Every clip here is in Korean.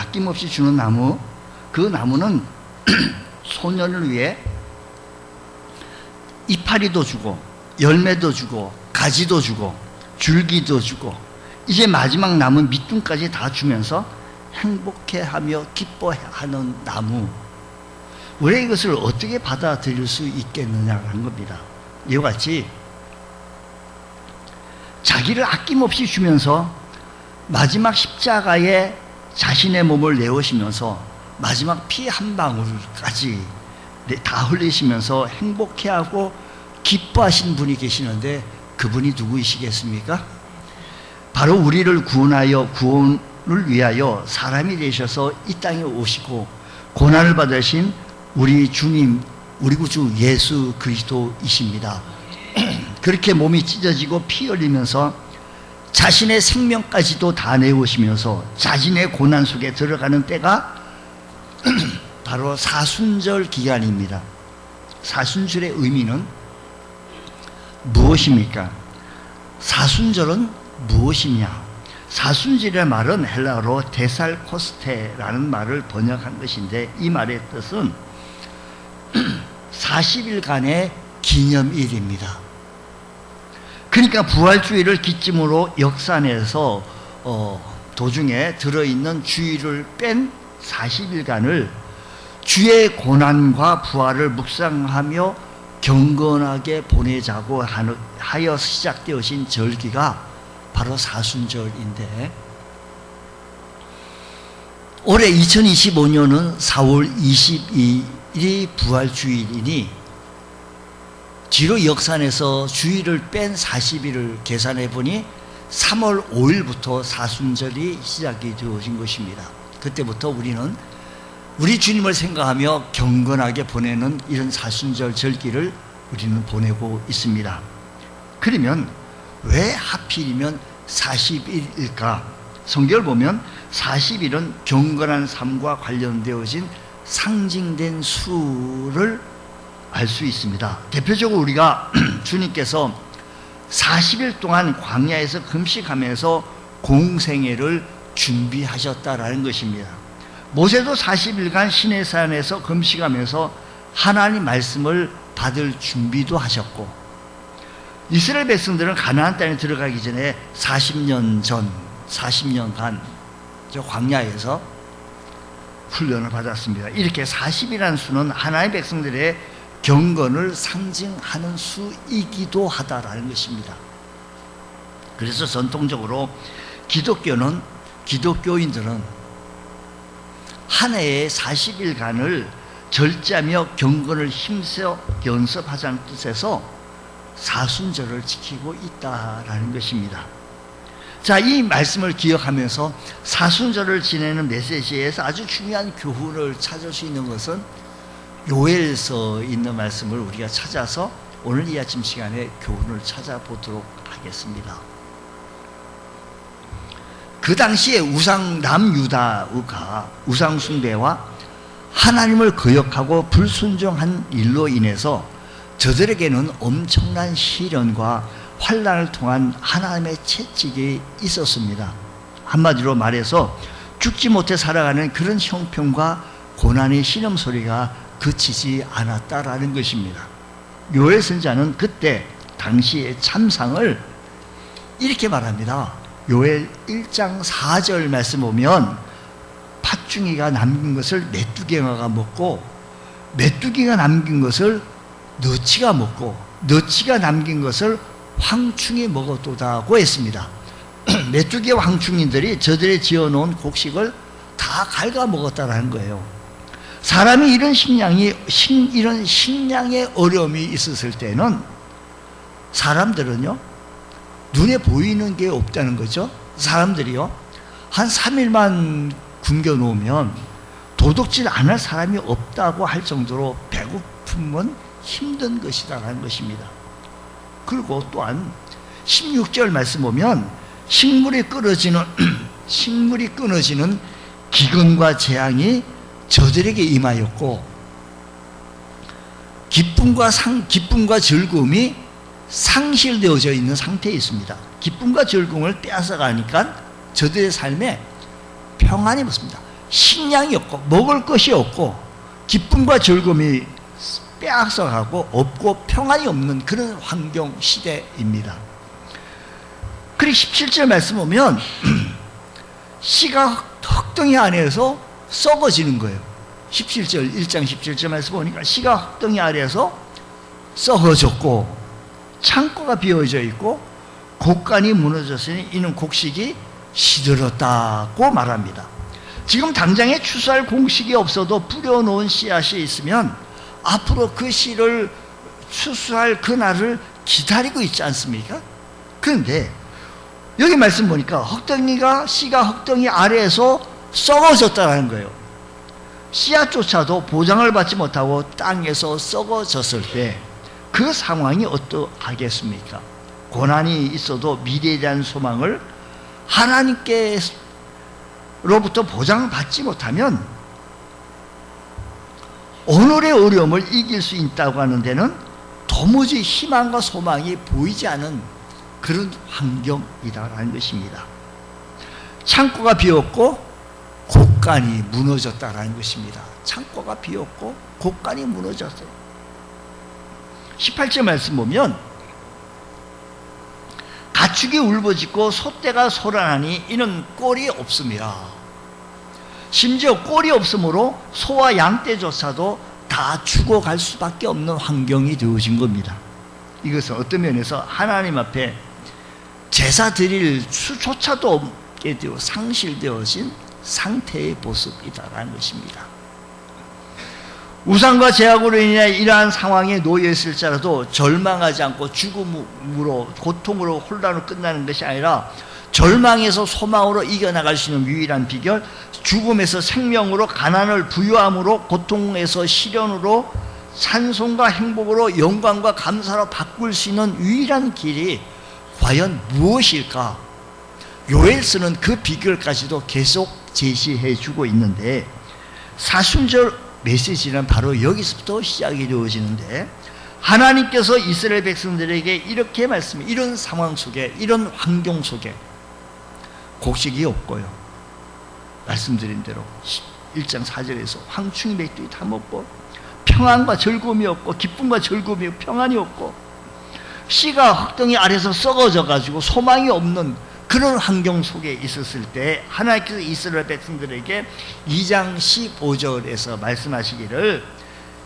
아낌없이 주는 나무, 그 나무는 소년을 위해 이파리도 주고 열매도 주고 가지도 주고 줄기도 주고 이제 마지막 남은 밑둥까지 다 주면서 행복해하며 기뻐하는 나무. 우리가 이것을 어떻게 받아들일 수 있겠느냐는 겁니다. 이와 같이 자기를 아낌없이 주면서 마지막 십자가에 자신의 몸을 내오시면서 마지막 피 한 방울까지 다 흘리시면서 행복해하고 기뻐하신 분이 계시는데 그분이 누구이시겠습니까? 바로 우리를 구원을 위하여 사람이 되셔서 이 땅에 오시고 고난을 받으신 우리 주님, 우리 구주 예수 그리스도이십니다. 그렇게 몸이 찢어지고 피 흘리면서 자신의 생명까지도 다 내오시면서 자신의 고난 속에 들어가는 때가 바로 사순절 기간입니다. 사순절의 의미는 무엇입니까? 사순절은 무엇이냐? 사순절의 말은 헬라어로 데살코스테라는 말을 번역한 것인데 이 말의 뜻은 40일간의 기념일입니다. 그러니까 부활주일을 기점으로 역산해서 도중에 들어있는 주일을 뺀 40일간을 주의 고난과 부활을 묵상하며 경건하게 보내자고 하여 시작되어진 절기가 바로 사순절인데, 올해 2025년은 4월 22일이 부활주일이니 뒤로 역산해서 주일을 뺀 40일을 계산해 보니 3월 5일부터 사순절이 시작이 되어진 것입니다. 그때부터 우리는 우리 주님을 생각하며 경건하게 보내는 이런 사순절 절기를 우리는 보내고 있습니다. 그러면 왜 하필이면 40일일까? 성경을 보면 40일은 경건한 삶과 관련되어진 상징된 수를 알 수 있습니다. 대표적으로 우리가 주님께서 40일 동안 광야에서 금식하면서 공생애를 준비하셨다라는 것입니다. 모세도 40일간 시내산에서 금식하면서 하나님 말씀을 받을 준비도 하셨고, 이스라엘 백성들은 가나안 땅에 들어가기 전에 40년간 저 광야에서 훈련을 받았습니다. 이렇게 40이라는 수는 하나님의 백성들의 경건을 상징하는 수이기도 하다라는 것입니다. 그래서 전통적으로 기독교인들은 한 해에 40일간을 절제하며 경건을 힘써 연습하자는 뜻에서 사순절을 지키고 있다라는 것입니다. 자, 이 말씀을 기억하면서 사순절을 지내는 메시지에서 아주 중요한 교훈을 찾을 수 있는 것은 요엘서 있는 말씀을 우리가 찾아서 오늘 이 아침 시간에 교훈을 찾아보도록 하겠습니다. 그 당시에 남유다가 우상숭배와 하나님을 거역하고 불순종한 일로 인해서 저들에게는 엄청난 시련과 환난을 통한 하나님의 채찍이 있었습니다. 한마디로 말해서 죽지 못해 살아가는 그런 형편과 고난의 신음소리가 그치지 않았다라는 것입니다. 요엘 선지자는 그때 당시의 참상을 이렇게 말합니다. 요엘 1장 4절 말씀 보면 팥중이가 남긴 것을 메뚜기가 먹고 메뚜기가 남긴 것을 너치가 먹고 너치가 남긴 것을 황충이 먹었도다고 했습니다. 메뚜기와 황충이들이 저들이 지어놓은 곡식을 다 갉아먹었다라는 거예요. 사람이 이런 식량의 어려움이 있었을 때는 사람들은요, 눈에 보이는 게 없다는 거죠. 사람들이요, 한 3일만 굶겨 놓으면 도둑질 안 할 사람이 없다고 할 정도로 배고픔은 힘든 것이다라는 것입니다. 그리고 또한 16절 말씀 보면 식물이 끊어지는 기근과 재앙이 저들에게 임하였고 기쁨과 즐거움이 상실되어져 있는 상태에 있습니다. 기쁨과 즐거움을 빼앗아가니까 저들의 삶에 평안이 없습니다. 식량이 없고 먹을 것이 없고 기쁨과 즐거움이 빼앗아가고 없고 평안이 없는 그런 환경 시대입니다. 그리고 17절 말씀 보면 씨가 흙덩이 안에서 썩어지는 거예요. 17절 1장 17절 말씀 보니까 씨가 흙덩이 아래에서 썩어졌고 창고가 비어져 있고 곡간이 무너졌으니 이는 곡식이 시들었다고 말합니다. 지금 당장에 추수할 곡식이 없어도 뿌려놓은 씨앗이 있으면 앞으로 그 씨를 추수할 그날을 기다리고 있지 않습니까? 그런데 여기 말씀 보니까 씨가 흙덩이 아래에서 썩어졌다는 거예요. 씨앗조차도 보장을 받지 못하고 땅에서 썩어졌을 때 그 상황이 어떠하겠습니까? 고난이 있어도 미래에 대한 소망을 하나님께로부터 보장받지 못하면 오늘의 어려움을 이길 수 있다고 하는 데는 도무지 희망과 소망이 보이지 않은 그런 환경이라는 것입니다. 창고가 비었고 곡간이 무너졌다는 것입니다. 창고가 비었고 곡간이 무너졌어요. 18절 말씀 보면 가축이 울부짖고 소떼가 소란하니 이는 꼴이 없음이라. 심지어 꼴이 없으므로 소와 양떼조차도 다 죽어갈 수밖에 없는 환경이 되어진 겁니다. 이것은 어떤 면에서 하나님 앞에 제사 드릴 수조차도 없게 되어 상실되어진 상태의 모습이다라는 것입니다. 우상과 제약으로 인해 이러한 상황에 놓여 있을지라도 절망하지 않고 죽음으로 고통으로 혼란으로 끝나는 것이 아니라 절망에서 소망으로 이겨나갈 수 있는 유일한 비결, 죽음에서 생명으로, 가난을 부유함으로, 고통에서 시련으로, 찬송과 행복으로, 영광과 감사로 바꿀 수 있는 유일한 길이 과연 무엇일까? 요엘서는 그 비결까지도 계속 제시해 주고 있는데 사순절 메시지는 바로 여기서부터 시작이 되어지는데 하나님께서 이스라엘 백성들에게 이렇게 이런 상황 속에, 이런 환경 속에 곡식이 없고요, 말씀드린 대로 1장 4절에서 황충이 메뚜기 다 먹고 평안과 즐거움이 없고 기쁨과 즐거움이 없고 평안이 없고 씨가 흙덩이 아래서 썩어져 가지고 소망이 없는 그런 환경 속에 있었을 때 하나님께서 이스라엘 백성들에게 2장 15절에서 말씀하시기를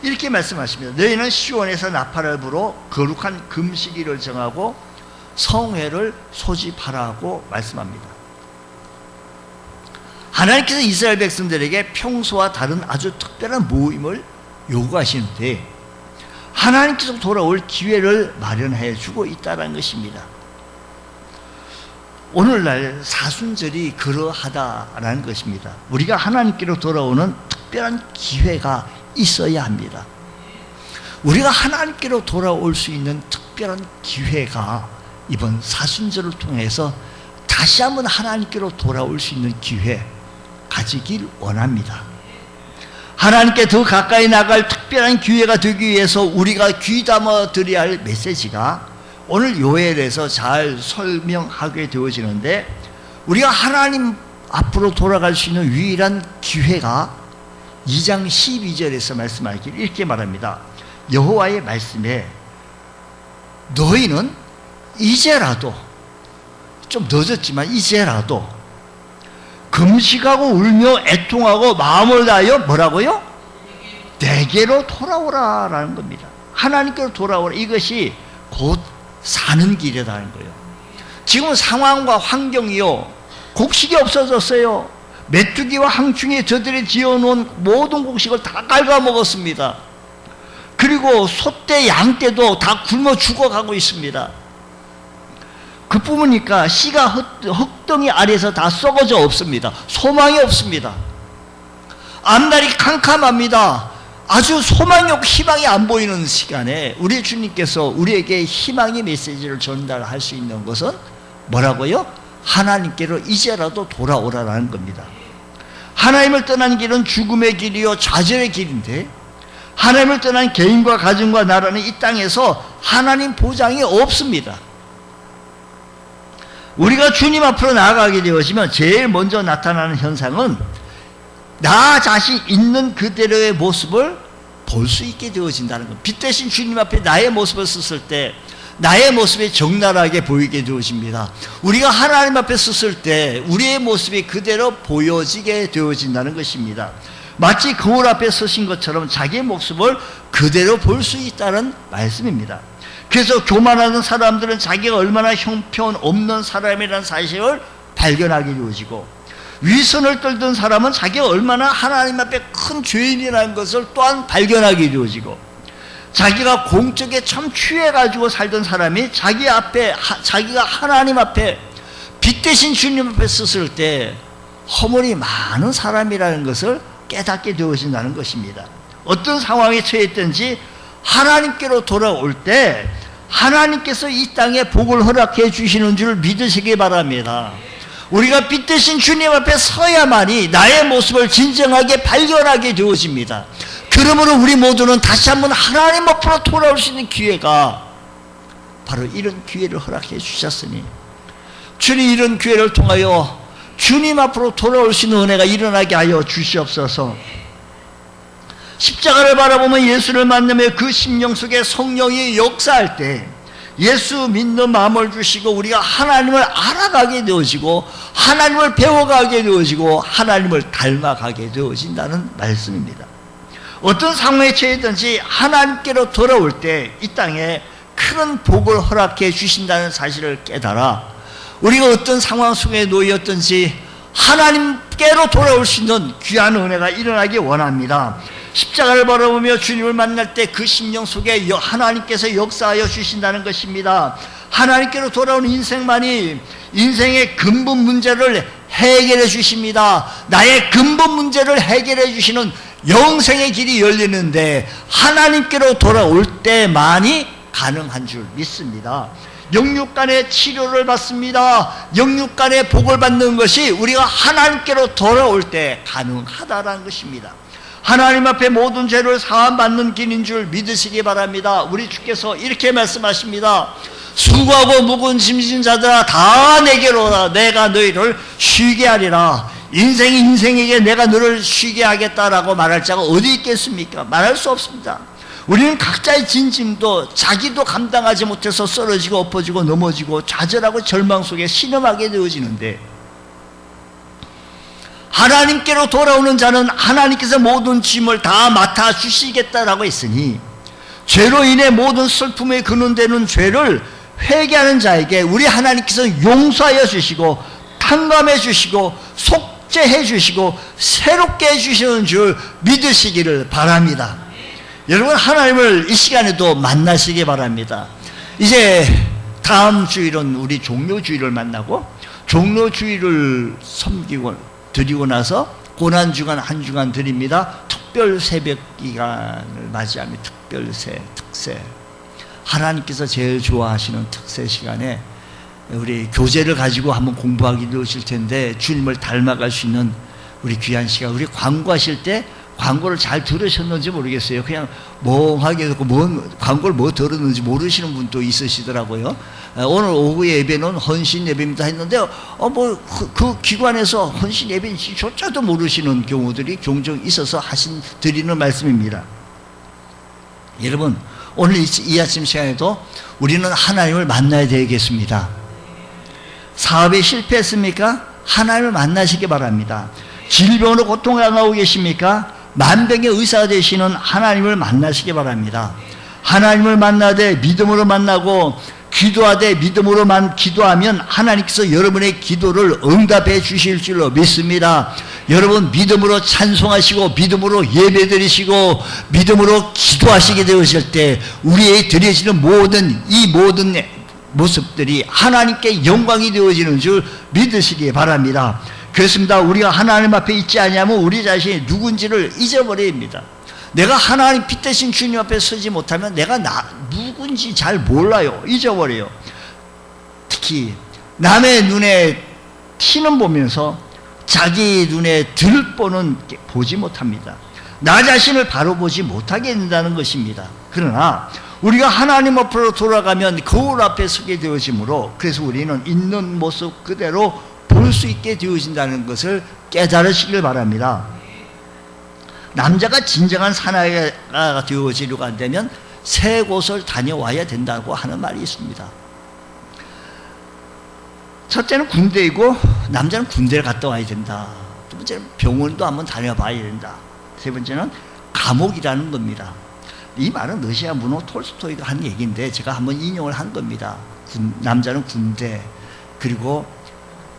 이렇게 말씀하십니다. 너희는 시온에서 나팔을 불어 거룩한 금식일을 정하고 성회를 소집하라고 말씀합니다. 하나님께서 이스라엘 백성들에게 평소와 다른 아주 특별한 모임을 요구하시는데 하나님께서 돌아올 기회를 마련해 주고 있다는 것입니다. 오늘날 사순절이 그러하다라는 것입니다. 우리가 하나님께로 돌아오는 특별한 기회가 있어야 합니다. 우리가 하나님께로 돌아올 수 있는 특별한 기회가 이번 사순절을 통해서 다시 한번 하나님께로 돌아올 수 있는 기회 가지길 원합니다. 하나님께 더 가까이 나갈 특별한 기회가 되기 위해서 우리가 귀담아 드려야 할 메시지가 오늘 요엘에서 잘 설명하게 되어지는데 우리가 하나님 앞으로 돌아갈 수 있는 유일한 기회가 2장 12절에서 말씀하기를 이렇게 말합니다. 여호와의 말씀에 너희는 이제라도, 좀 늦었지만 이제라도 금식하고 울며 애통하고 마음을 다하여 뭐라고요? 내게로 돌아오라라는 겁니다. 하나님께로 돌아오라. 이것이 곧 사는 길이라는 거예요. 지금 상황과 환경이요, 곡식이 없어졌어요. 메뚜기와 항충이 저들이 지어놓은 모든 곡식을 다 갉아먹었습니다. 그리고 소떼 양떼도 다 굶어 죽어가고 있습니다. 그뿐이니까 씨가 흙덩이 아래에서 다 썩어져 없습니다. 소망이 없습니다. 앞날이 캄캄합니다. 아주 소망이 없고 희망이 안 보이는 시간에 우리 주님께서 우리에게 희망의 메시지를 전달할 수 있는 것은 뭐라고요? 하나님께로 이제라도 돌아오라라는 겁니다. 하나님을 떠난 길은 죽음의 길이요 좌절의 길인데 하나님을 떠난 개인과 가정과 나라는 이 땅에서 하나님 보장이 없습니다. 우리가 주님 앞으로 나아가게 되어지면 제일 먼저 나타나는 현상은 나 자신 있는 그대로의 모습을 볼 수 있게 되어진다는 것. 빛 대신 주님 앞에 나의 모습을 섰을 때 나의 모습이 적나라하게 보이게 되어집니다. 우리가 하나님 앞에 섰을 때 우리의 모습이 그대로 보여지게 되어진다는 것입니다. 마치 거울 앞에 서신 것처럼 자기의 모습을 그대로 볼 수 있다는 말씀입니다. 그래서 교만하는 사람들은 자기가 얼마나 형편없는 사람이라는 사실을 발견하게 되어지고, 위선을 떨던 사람은 자기가 얼마나 하나님 앞에 큰 죄인이라는 것을 또한 발견하게 되어지고, 자기가 공적에 참 취해가지고 살던 사람이 자기가 하나님 앞에 빛 대신 주님 앞에 섰을 때 허물이 많은 사람이라는 것을 깨닫게 되어진다는 것입니다. 어떤 상황에 처했든지 하나님께로 돌아올 때 하나님께서 이 땅에 복을 허락해 주시는 줄 믿으시기 바랍니다. 우리가 빛 대신 주님 앞에 서야만이 나의 모습을 진정하게 발견하게 되어집니다. 그러므로 우리 모두는 다시 한번 하나님 앞으로 돌아올 수 있는 기회가 바로 이런 기회를 허락해 주셨으니, 주님 이런 기회를 통하여 주님 앞으로 돌아올 수 있는 은혜가 일어나게 하여 주시옵소서. 십자가를 바라보면 예수를 만나며 그 심령 속에 성령이 역사할 때 예수 믿는 마음을 주시고 우리가 하나님을 알아가게 되어지고 하나님을 배워가게 되어지고 하나님을 닮아가게 되어진다는 말씀입니다. 어떤 상황에 처해든지 하나님께로 돌아올 때 이 땅에 큰 복을 허락해 주신다는 사실을 깨달아 우리가 어떤 상황 속에 놓였든지 하나님께로 돌아올 수 있는 귀한 은혜가 일어나기 원합니다. 십자가를 바라보며 주님을 만날 때 그 심령 속에 하나님께서 역사하여 주신다는 것입니다. 하나님께로 돌아오는 인생만이 인생의 근본 문제를 해결해 주십니다. 나의 근본 문제를 해결해 주시는 영생의 길이 열리는데 하나님께로 돌아올 때만이 가능한 줄 믿습니다. 영육간의 치료를 받습니다. 영육간의 복을 받는 것이 우리가 하나님께로 돌아올 때 가능하다라는 것입니다. 하나님 앞에 모든 죄를 사함받는 길인 줄 믿으시기 바랍니다. 우리 주께서 이렇게 말씀하십니다. 수고하고 무거운 짐진 자들아 다 내게로 오라. 내가 너희를 쉬게 하리라. 인생에게 내가 너를 쉬게 하겠다라고 말할 자가 어디 있겠습니까? 말할 수 없습니다. 우리는 각자의 진짐도 자기도 감당하지 못해서 쓰러지고 엎어지고 넘어지고 좌절하고 절망 속에 신음하게 되어지는데, 하나님께로 돌아오는 자는 하나님께서 모든 짐을 다 맡아주시겠다라고 했으니, 죄로 인해 모든 슬픔에 근원되는 죄를 회개하는 자에게 우리 하나님께서 용서하여 주시고 탕감해 주시고 속죄해 주시고 새롭게 해주시는 줄 믿으시기를 바랍니다. 여러분, 하나님을 이 시간에도 만나시기 바랍니다. 이제 다음 주일은 우리 종료주일을 만나고, 종료주일을 드리고 나서 고난주간 한 주간 드립니다. 특별 새벽 기간을 맞이하며 특세, 하나님께서 제일 좋아하시는 특세 시간에 우리 교재를 가지고 한번 공부하게 되실 텐데, 주님을 닮아갈 수 있는 우리 귀한 시간, 우리 광고하실 때 광고를 잘 들으셨는지 모르겠어요. 그냥 멍하게 듣고 광고를 뭐 들었는지 모르시는 분도 있으시더라고요. 오늘 오후 예배는 헌신 예배입니다 했는데 그 기관에서 헌신 예배인지조차도 모르시는 경우들이 종종 있어서 드리는 말씀입니다. 여러분, 오늘 이 아침 시간에도 우리는 하나님을 만나야 되겠습니다. 사업에 실패했습니까? 하나님을 만나시기 바랍니다. 질병으로 고통당하고 계십니까? 만병의 의사 되시는 하나님을 만나시기 바랍니다. 하나님을 만나되 믿음으로 만나고 기도하되 믿음으로 기도하면 하나님께서 여러분의 기도를 응답해 주실 줄로 믿습니다. 여러분, 믿음으로 찬송하시고 믿음으로 예배드리시고 믿음으로 기도하시게 되었을 때 우리의 드려지는 모든 모습들이 하나님께 영광이 되어지는 줄 믿으시기 바랍니다. 그렇습니다. 우리가 하나님 앞에 있지 않냐면 우리 자신이 누군지를 잊어버립니다. 내가 하나님 빛 대신 주님 앞에 서지 못하면 내가 누군지 잘 몰라요. 잊어버려요. 특히 남의 눈에 티는 보면서 자기 눈에 들보는 보지 못합니다. 나 자신을 바로 보지 못하게 된다는 것입니다. 그러나 우리가 하나님 앞으로 돌아가면 거울 앞에 서게 되어지므로, 그래서 우리는 있는 모습 그대로 볼 수 있게 되어진다는 것을 깨달으시길 바랍니다. 남자가 진정한 사나이가 되어지려고 한다면 세 곳을 다녀와야 된다고 하는 말이 있습니다. 첫째는 군대이고 남자는 군대를 갔다 와야 된다. 두 번째는 병원도 한번 다녀봐야 된다. 세 번째는 감옥이라는 겁니다. 이 말은 러시아 문호 톨스토이가 한 얘기인데 제가 한번 인용을 한 겁니다. 남자는 군대 그리고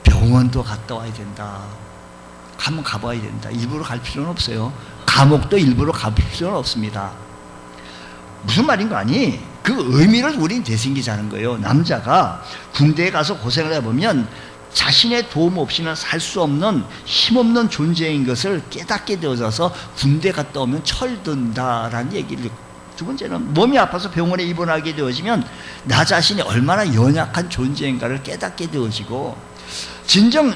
병원도 갔다 와야 된다. 한번 가봐야 된다. 일부러 갈 필요는 없어요. 감옥도 일부러 갈 필요는 없습니다. 무슨 말인 거 아니? 그 의미를 우리는 되새기자는 거예요. 남자가 군대에 가서 고생을 해보면 자신의 도움 없이는 살 수 없는 힘없는 존재인 것을 깨닫게 되어져서 군대 갔다 오면 철든다라는 얘기를. 두 번째는 몸이 아파서 병원에 입원하게 되어지면 나 자신이 얼마나 연약한 존재인가를 깨닫게 되어지고, 진정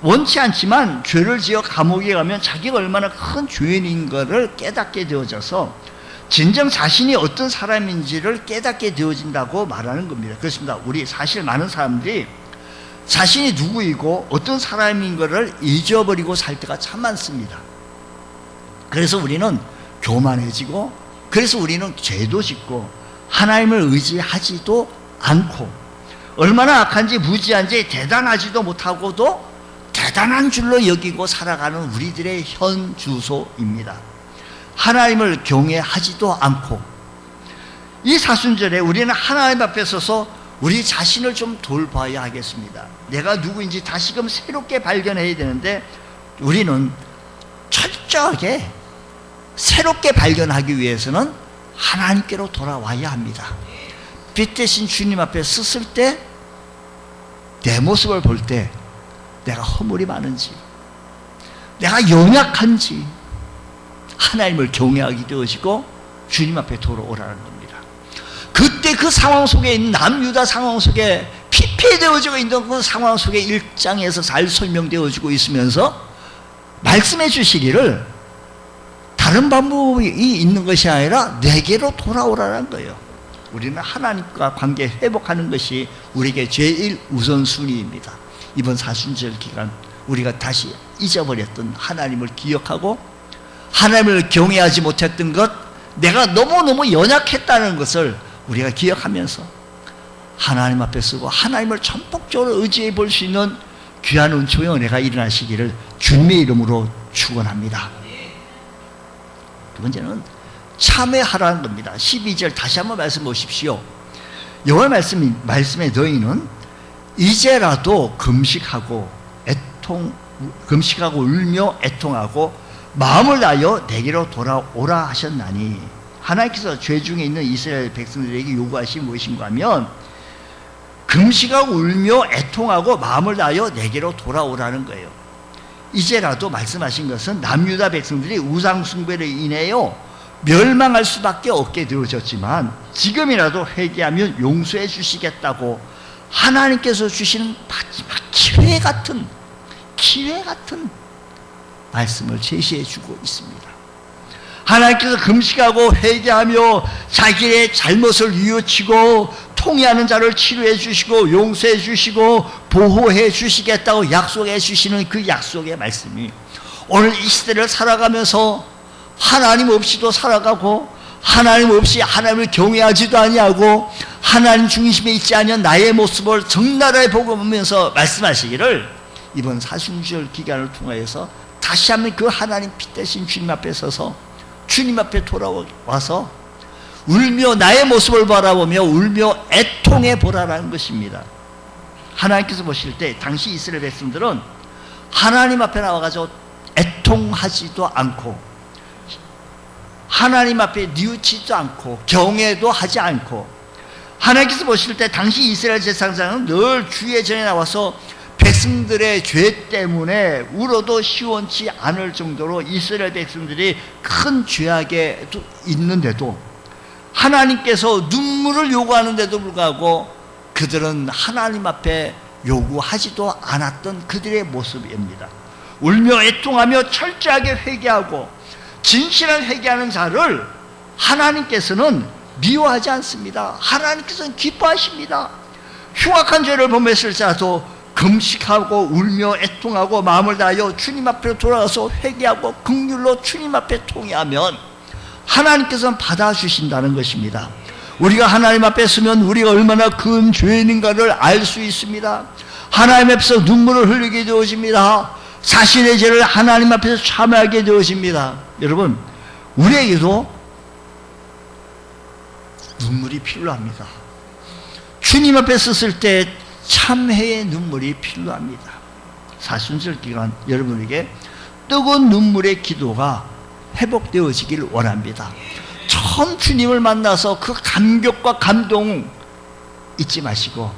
원치 않지만 죄를 지어 감옥에 가면 자기가 얼마나 큰 죄인인가를 깨닫게 되어져서 진정 자신이 어떤 사람인지를 깨닫게 되어진다고 말하는 겁니다. 그렇습니다. 우리 사실 많은 사람들이 자신이 누구이고 어떤 사람인 것을 잊어버리고 살 때가 참 많습니다. 그래서 우리는 교만해지고, 그래서 우리는 죄도 짓고 하나님을 의지하지도 않고, 얼마나 악한지 무지한지 대단하지도 못하고도 대단한 줄로 여기고 살아가는 우리들의 현 주소입니다. 하나님을 경외하지도 않고, 이 사순절에 우리는 하나님 앞에 서서 우리 자신을 좀 돌봐야 하겠습니다. 내가 누구인지 다시금 새롭게 발견해야 되는데, 우리는 철저하게 새롭게 발견하기 위해서는 하나님께로 돌아와야 합니다. 빛 대신 주님 앞에 섰을 때 내 모습을 볼 때 내가 허물이 많은지, 내가 연약한지 하나님을 경외하게 되어지고 주님 앞에 돌아오라는 겁니다. 그때 그 상황 속에 있는 남유다 상황 속에 피폐되어지고 있는 그 상황 속에 1장에서 잘 설명되어지고 있으면서 말씀해 주시기를 다른 방법이 있는 것이 아니라 내게로 돌아오라는 거예요. 우리는 하나님과 관계 회복하는 것이 우리에게 제일 우선순위입니다. 이번 사순절 기간 우리가 다시 잊어버렸던 하나님을 기억하고, 하나님을 경외하지 못했던 것, 내가 너무너무 연약했다는 것을 우리가 기억하면서 하나님 앞에 서고 하나님을 전폭적으로 의지해 볼 수 있는 귀한 은총의 은혜가 일어나시기를 주님의 이름으로 축원합니다. 두 번째는 참회하라는 겁니다. 12절 다시 한번 말씀 보십시오. 여호와 말씀의 너희는 이제라도 금식하고 울며 애통하고 마음을 다하여 내게로 돌아오라 하셨나니. 하나님께서 죄 중에 있는 이스라엘 백성들에게 요구하신 무엇인가 하면 금식하고 울며 애통하고 마음을 다하여 내게로 돌아오라는 거예요. 이제라도 말씀하신 것은 남유다 백성들이 우상 숭배로 인해요 멸망할 수밖에 없게 되어졌지만 지금이라도 회개하면 용서해 주시겠다고 하나님께서 주시는 마지막 기회 같은 말씀을 제시해 주고 있습니다. 하나님께서 금식하고 회개하며 자기의 잘못을 뉘우치고 통회하는 자를 치료해 주시고 용서해 주시고 보호해 주시겠다고 약속해 주시는 그 약속의 말씀이 오늘 이 시대를 살아가면서 하나님 없이도 살아가고, 하나님 없이 하나님을 경외하지도 아니하고 하나님 중심에 있지 않은 나의 모습을 적나라하게 보면서 말씀하시기를 이번 사순절 기간을 통하여서 다시 한번 그 하나님 빛 대신 주님 앞에 서서 주님 앞에 돌아와서 울며 나의 모습을 바라보며 울며 애통해 보라라는 것입니다. 하나님께서 보실 때 당시 이스라엘 백성들은 하나님 앞에 나와가지고 애통하지도 않고 하나님 앞에 뉘우치지도 않고 경외도 하지 않고, 하나님께서 보실 때 당시 이스라엘 제사장은 늘 주의 전에 나와서 백성들의 죄 때문에 울어도 시원치 않을 정도로 이스라엘 백성들이 큰 죄악에 있는데도 하나님께서 눈물을 요구하는데도 불구하고 그들은 하나님 앞에 요구하지도 않았던 그들의 모습입니다. 울며 애통하며 철저하게 회개하고 진실한 회개하는 자를 하나님께서는 미워하지 않습니다. 하나님께서는 기뻐하십니다. 흉악한 죄를 범했을지라도 금식하고 울며 애통하고 마음을 다하여 주님 앞에 돌아가서 회개하고 긍휼로 주님 앞에 통회하면 하나님께서는 받아주신다는 것입니다. 우리가 하나님 앞에 서면 우리가 얼마나 큰 죄인인가를 알 수 있습니다. 하나님 앞에서 눈물을 흘리게 되어집니다. 자신의 죄를 하나님 앞에서 참여하게 되어집니다. 여러분, 우리에게도 눈물이 필요합니다. 주님 앞에 섰을 때 참회의 눈물이 필요합니다. 사순절 기간 여러분에게 뜨거운 눈물의 기도가 회복되어지길 원합니다. 처음 주님을 만나서 그 감격과 감동 잊지 마시고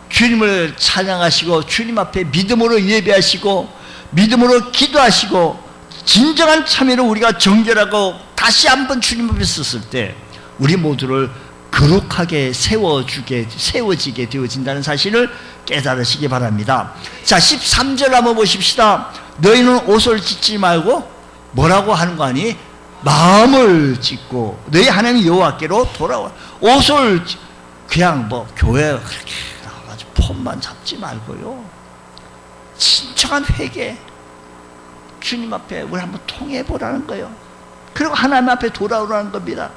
주님을 찬양하시고 주님 앞에 믿음으로 예배하시고 믿음으로 기도하시고 진정한 참회로 우리가 정결하고 다시 한번 주님 앞에 섰을 때 우리 모두를 거룩하게 세워지게 되어진다는 사실을 깨달으시기 바랍니다. 자, 13절 한번 보십시다. 너희는 옷을 찢지 말고 뭐라고 하는 거 아니? 마음을 찢고 너희 하나님 여호와께로 돌아와. 옷을 그냥 뭐 교회 그렇게 나와가지고 폼만 잡지 말고요. 진정한 회개, 주님 앞에 우리 한번 통해보라는 거예요. 그리고 하나님 앞에 돌아오라는 겁니다.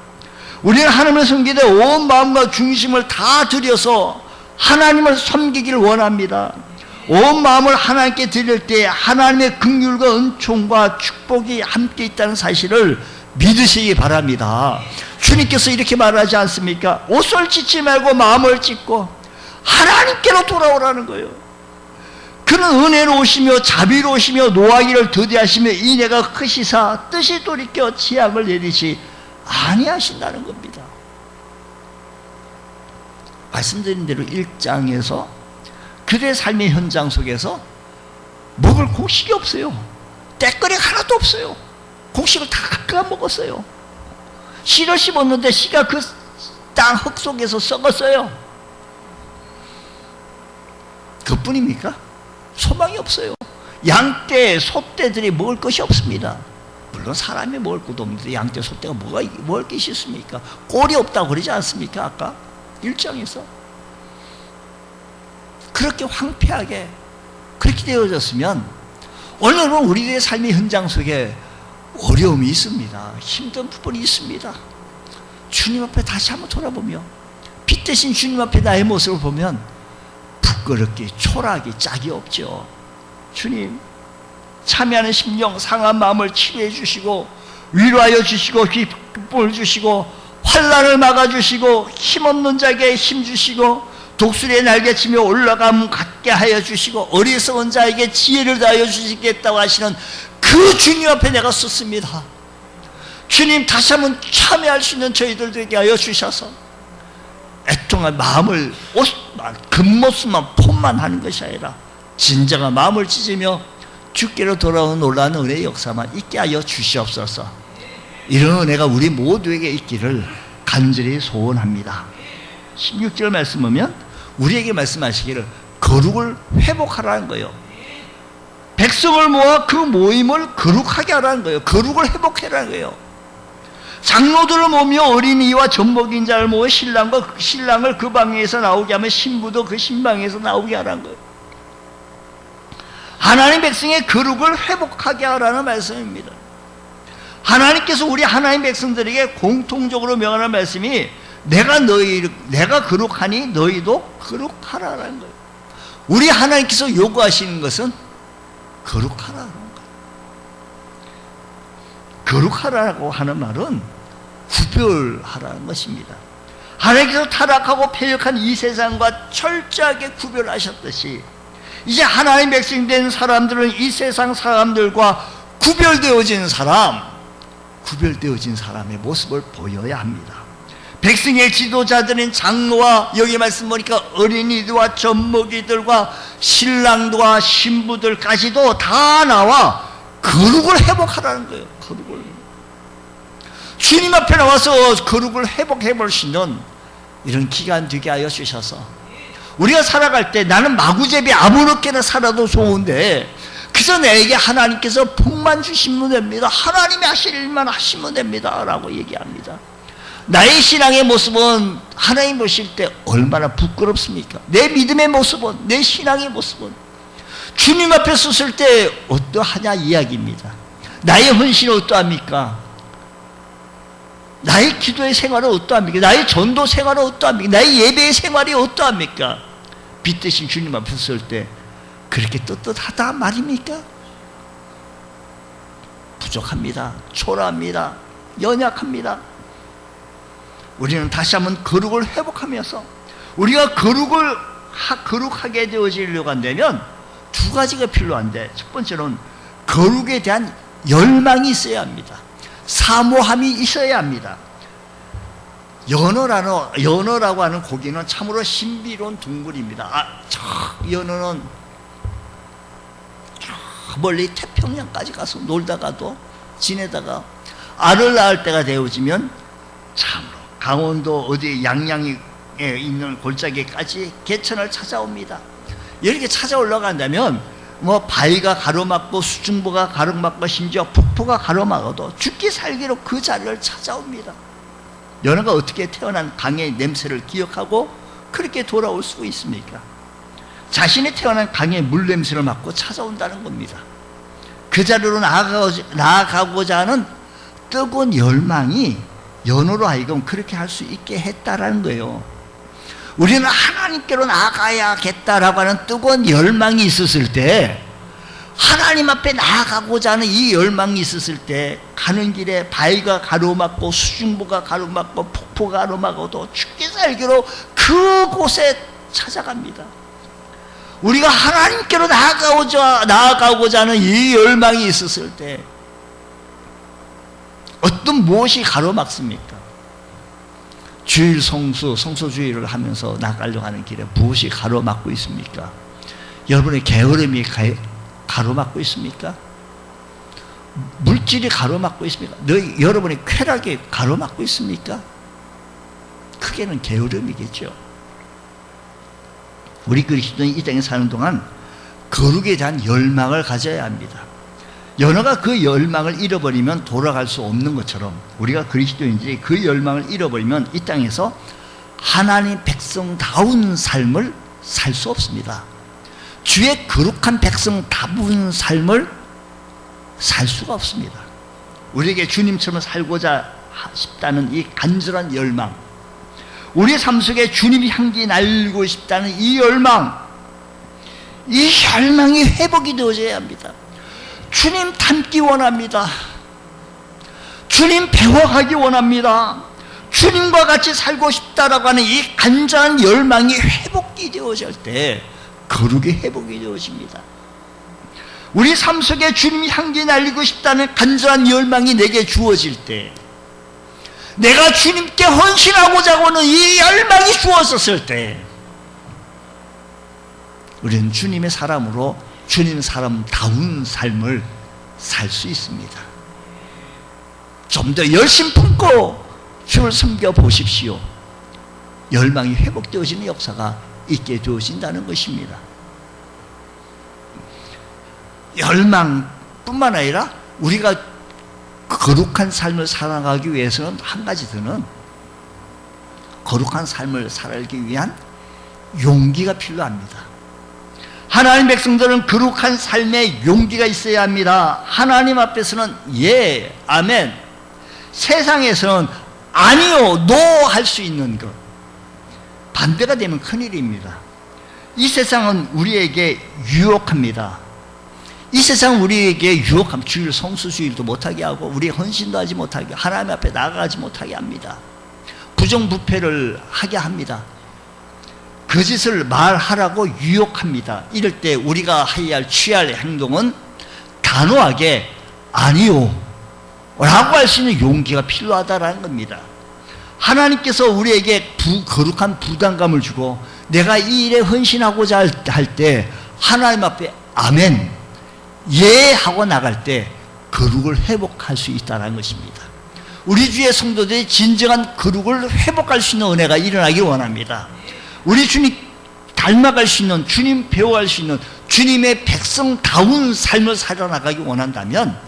우리는 하나님을 섬기되 온 마음과 중심을 다 들여서 하나님을 섬기기를 원합니다. 온 마음을 하나님께 드릴 때 하나님의 긍휼과 은총과 축복이 함께 있다는 사실을 믿으시기 바랍니다. 주님께서 이렇게 말하지 않습니까? 옷을 찢지 말고 마음을 찢고 하나님께로 돌아오라는 거예요. 그는 은혜로우시며 자비로우시며 노하기를 더디하시며 인애가 크시사 뜻이 돌이켜 지향을 내리시 아니하신다는 겁니다. 말씀드린 대로 1장에서 그들의 삶의 현장 속에서 먹을 곡식이 없어요. 때거리가 하나도 없어요. 곡식을 다 깎아 먹었어요. 씨를 심었는데 씨가 그 땅 흙 속에서 썩었어요. 그뿐입니까? 소망이 없어요. 양떼, 소떼들이 먹을 것이 없습니다. 물론 사람이 먹을 것도 없는데 양떼, 소떼가 먹을 것이 있습니까? 꼴이 없다고 그러지 않습니까? 아까 1장에서 그렇게 황폐하게 그렇게 되어졌으면 오늘은 우리의 삶의 현장 속에 어려움이 있습니다. 힘든 부분이 있습니다. 주님 앞에 다시 한번 돌아보며 빛 대신 주님 앞에 나의 모습을 보면 부끄럽기, 초라하기 짝이 없죠. 주님, 참여하는 심령, 상한 마음을 치료해 주시고 위로하여 주시고 기쁨을 주시고 환난을 막아주시고 힘없는 자에게 힘 주시고 독수리의 날개치며 올라감 갖게 하여 주시고 어리석은 자에게 지혜를 다하여 주시겠다고 하시는 그 주님 앞에 내가 섰습니다. 주님, 다시 한번 참여할 수 있는 저희들 되게 하여 주셔서 애통한 마음을 겉모습만 폼만 하는 것이 아니라 진정한 마음을 찢으며 주께로 돌아오는 놀라운 은혜의 역사만 있게 하여 주시옵소서. 이런 은혜가 우리 모두에게 있기를 간절히 소원합니다. 16절 말씀 보면 우리에게 말씀하시기를 거룩을 회복하라는 거예요. 백성을 모아 그 모임을 거룩하게 하라는 거예요. 거룩을 회복하라는 거예요. 장로들을 모으며 어린이와 젖먹인 자를 모아 신랑을 그 방에서 나오게 하면 신부도 그 신방에서 나오게 하라는 거예요. 하나님 백성의 거룩을 회복하게 하라는 말씀입니다. 하나님께서 우리 하나님 백성들에게 공통적으로 명하는 말씀이 내가 거룩하니 너희도 거룩하라는 거예요. 우리 하나님께서 요구하시는 것은 거룩하라는 거예요. 거룩하라고 하는 말은 구별하라는 것입니다. 하나님께서 타락하고 패역한 이 세상과 철저하게 구별하셨듯이 이제 하나님 백성 된 사람들은 이 세상 사람들과 구별되어진 사람의 모습을 보여야 합니다. 백성의 지도자들인 장로와 여기 말씀 보니까 어린이들과 젖먹이들과 신랑과 신부들까지도 다 나와 거룩을 회복하라는 거예요. 거룩을. 주님 앞에 나와서 거룩을 회복해 볼 수 있는 이런 기간 되게 하여 주셔서 우리가 살아갈 때 나는 마구잡이 아무렇게나 살아도 좋은데 그래서 내게 하나님께서 복만 주시면 됩니다. 하나님이 하실 일만 하시면 됩니다 라고 얘기합니다. 나의 신앙의 모습은 하나님 보실 때 얼마나 부끄럽습니까? 내 믿음의 모습은, 내 신앙의 모습은 주님 앞에 섰을 때 어떠하냐 이야기입니다. 나의 헌신은 어떠합니까? 나의 기도의 생활은 어떠합니까? 나의 전도 생활은 어떠합니까? 나의 예배의 생활이 어떠합니까? 빛 대신 주님 앞에 섰을 때 그렇게 떳떳하다 말입니까? 부족합니다. 초라합니다. 연약합니다. 우리는 다시 한번 거룩을 회복하면서 우리가 거룩하게 되어지려고 한다면 두 가지가 필요한데, 첫 번째는 거룩에 대한 열망이 있어야 합니다. 사모함이 있어야 합니다. 연어라고 하는 고기는 참으로 신비로운 동물입니다. 저 연어는 저 멀리 태평양까지 가서 놀다가도 지내다가 알을 낳을 때가 되어지면 참으로 강원도 어디 양양에 있는 골짜기까지 개천을 찾아옵니다. 이렇게 찾아 올라간다면 바위가 가로막고 수중보가 가로막고 심지어 폭포가 가로막아도 죽기 살기로 그 자리를 찾아옵니다. 연어가 어떻게 태어난 강의 냄새를 기억하고 그렇게 돌아올 수 있습니까? 자신이 태어난 강의 물 냄새를 맡고 찾아온다는 겁니다. 그 자리로 나아가고자 하는 뜨거운 열망이 연어로 하여금 그렇게 할 수 있게 했다라는 거예요. 우리는 하나님께로 나아가야겠다라고 하는 뜨거운 열망이 있었을 때, 하나님 앞에 나아가고자 하는 이 열망이 있었을 때 가는 길에 바위가 가로막고 수중보가 가로막고 폭포가 가로막아도 죽기 살기로 그곳에 찾아갑니다. 우리가 하나님께로 나아가고자 하는 이 열망이 있었을 때 어떤 무엇이 가로막습니까? 주일 성소주의를 하면서 나가려고 하는 길에 무엇이 가로막고 있습니까? 여러분의 게으름이 가로막고 있습니까? 물질이 가로막고 있습니까? 여러분의 쾌락이 가로막고 있습니까? 크게는 게으름이겠죠. 우리 그리스도인이 이 땅에 사는 동안 거룩에 대한 열망을 가져야 합니다. 연어가 그 열망을 잃어버리면 돌아갈 수 없는 것처럼 우리가 그리스도인들이 그 열망을 잃어버리면 이 땅에서 하나님 백성다운 삶을 살 수 없습니다. 주의 거룩한 백성다운 삶을 살 수가 없습니다. 우리에게 주님처럼 살고자 싶다는 이 간절한 열망, 우리 삶 속에 주님 향기 날고 싶다는 이 열망이 회복이 되어져야 합니다. 주님 닮기 원합니다. 주님 배워가기 원합니다. 주님과 같이 살고 싶다라고 하는 이 간절한 열망이 회복이 되어질 때 거룩이 회복이 되어집니다. 우리 삶 속에 주님 향기 날리고 싶다는 간절한 열망이 내게 주어질 때, 내가 주님께 헌신하고자 하는 이 열망이 주어졌을 때 우리는 주님의 사람으로 주님 사람다운 삶을 살 수 있습니다. 좀 더 열심 품고 주를 섬겨 보십시오. 열망이 회복되어지는 역사가 있게 되어진다는 것입니다. 열망뿐만 아니라 우리가 거룩한 삶을 살아가기 위해서는 한 가지 더는 거룩한 삶을 살기 위한 용기가 필요합니다. 하나님 백성들은 거룩한 삶에 용기가 있어야 합니다. 하나님 앞에서는 예, 아멘, 세상에서는 아니요, 노 할 수 있는 것, 반대가 되면 큰일입니다. 이 세상은 우리에게 유혹합니다. 이 세상은 우리에게 유혹합니다. 주일 성수주일도 못하게 하고 우리 헌신도 하지 못하게, 하나님 앞에 나아가지 못하게 합니다. 부정부패를 하게 합니다. 거짓을 말하라고 유혹합니다. 이럴 때 우리가 취할 행동은 단호하게 아니요 라고 할 수 있는 용기가 필요하다는 겁니다. 하나님께서 우리에게 거룩한 부담감을 주고 내가 이 일에 헌신하고자 할 때 하나님 앞에 아멘, 예 하고 나갈 때 거룩을 회복할 수 있다는 것입니다. 우리 주의 성도들이 진정한 거룩을 회복할 수 있는 은혜가 일어나기 원합니다. 우리 주님 닮아갈 수 있는, 주님 배워갈 수 있는 주님의 백성다운 삶을 살아나가기 원한다면,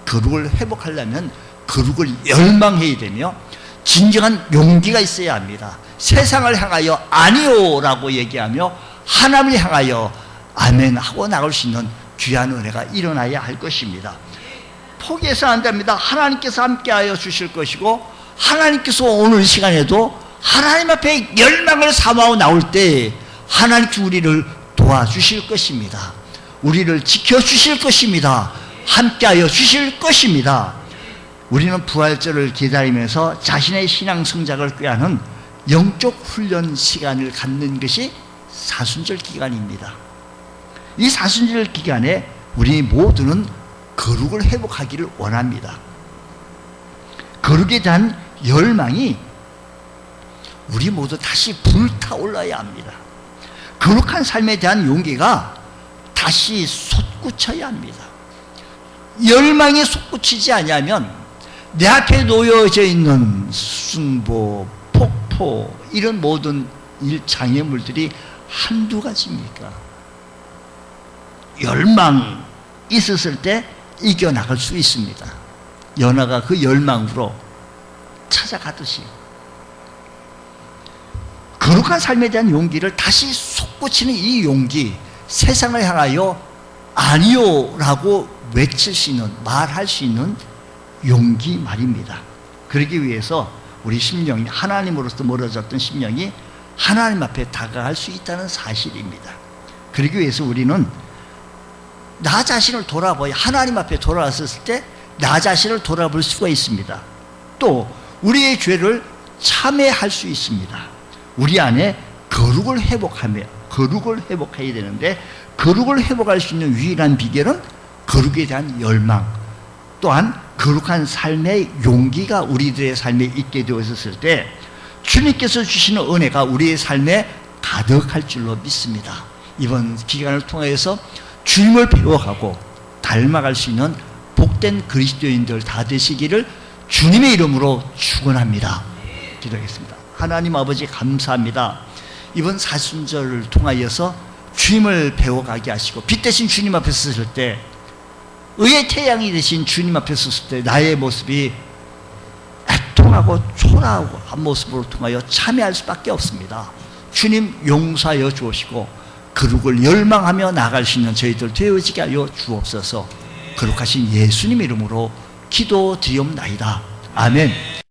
거룩을 회복하려면 거룩을 열망해야 되며 진정한 용기가 있어야 합니다. 세상을 향하여 아니요 라고 얘기하며 하나님을 향하여 아멘 하고 나갈 수 있는 귀한 은혜가 일어나야 할 것입니다. 포기해서 안 됩니다. 하나님께서 함께하여 주실 것이고, 하나님께서 오늘 시간에도 하나님 앞에 열망을 삼아오 나올 때 하나님께서 우리를 도와주실 것입니다. 우리를 지켜주실 것입니다. 함께하여 주실 것입니다. 우리는 부활절을 기다리면서 자신의 신앙 성장을 꾀하는 영적 훈련 시간을 갖는 것이 사순절 기간입니다. 이 사순절 기간에 우리 모두는 거룩을 회복하기를 원합니다. 거룩에 대한 열망이 우리 모두 다시 불타올라야 합니다. 거룩한 삶에 대한 용기가 다시 솟구쳐야 합니다. 열망이 솟구치지 않으면 내 앞에 놓여져 있는 승보, 폭포, 이런 모든 장애물들이 한두 가지입니까? 열망 있었을 때 이겨나갈 수 있습니다. 연하가 그 열망으로 찾아가듯이 거룩한 삶에 대한 용기를 다시 솟구치는 이 용기, 세상을 향하여 아니요라고 외칠 수 있는, 말할 수 있는 용기 말입니다. 그러기 위해서 우리 심령이, 하나님으로부터 멀어졌던 심령이 하나님 앞에 다가갈 수 있다는 사실입니다. 그러기 위해서 우리는 나 자신을 돌아보야, 하나님 앞에 돌아왔을 때 나 자신을 돌아볼 수가 있습니다. 또 우리의 죄를 참회할 수 있습니다. 우리 안에 거룩을 회복해야 되는데, 거룩을 회복할 수 있는 유일한 비결은 거룩에 대한 열망, 또한 거룩한 삶의 용기가 우리들의 삶에 있게 되었을 때 주님께서 주시는 은혜가 우리의 삶에 가득할 줄로 믿습니다. 이번 기간을 통해서 주님을 배워가고 닮아갈 수 있는 복된 그리스도인들 다 되시기를 주님의 이름으로 축원합니다. 기도하겠습니다. 하나님 아버지, 감사합니다. 이번 사순절을 통하여서 주님을 배워가게 하시고, 빛 대신 주님 앞에 섰을 때, 의의 태양이 되신 주님 앞에 섰을 때 나의 모습이 애통하고 초라하고 한 모습으로 통하여 참여할 수밖에 없습니다. 주님 용서하여 주시고 거룩을 열망하며 나아갈 수 있는 저희들 되어지게 하여 주옵소서. 거룩하신 예수님 이름으로 기도드리옵나이다. 아멘.